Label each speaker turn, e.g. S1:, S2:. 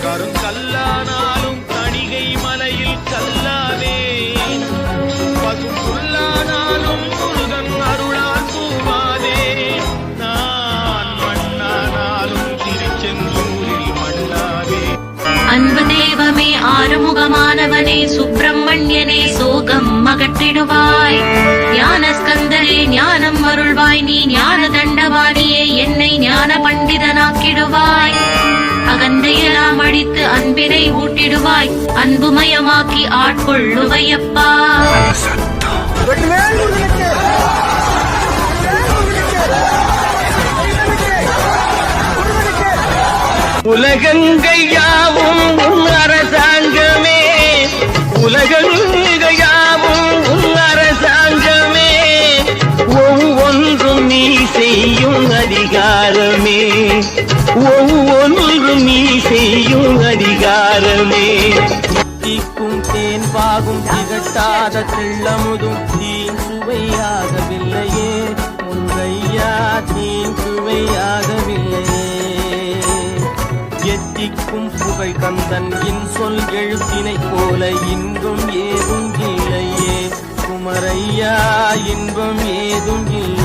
S1: கருங்கல்லானாலும் தணிகை மலையில் கல்லானே, பசுப்புல்லானாலும் முருகன் அருளால் பூவானே, நான் மண்ணானாலும் திருச்செந்தூரில் மண்ணாவே.
S2: அன்பு தேவமே ஆறுமுகமானவனே சுப்பிரமணியனே சோகம் அகற்றிடுவாய். ஞான ஸ்கந்தரே ஞானம் அருள்வாய். நீ ஞான தண்டவாணியே என்னை ஞான பண்டிதனாக்கிடுவாய். அகந்தையெல்லாம் அடித்து அன்பினை ஊட்டிடுவாய். அன்புமயமாக்கி ஆட்கொள்ளுவையப்பா.
S1: உலகங்கையாவும் அரசாங்கமே, உலகங்கையாவும் அரசாங்கமே, ஒவ்வொன்றும் நீ செய்யும் அதிகாரமே, ஒவ்வொன்றும் நீ செய்யும் அதிகாரமே. தீக்கும் தேன் பாகும் திகட்டாத கிள்ளமுதும் தீன் சுவையாகவில்லையே முன்கையா, தீன் சுவையாகவில்லையே. எத்திக்கும் புகழ் கந்தன் என் சொல் எழுத்தினை போல இன்பம் ஏதும் இல்லையே குமரையா, இன்பம் ஏதும் இல்லை.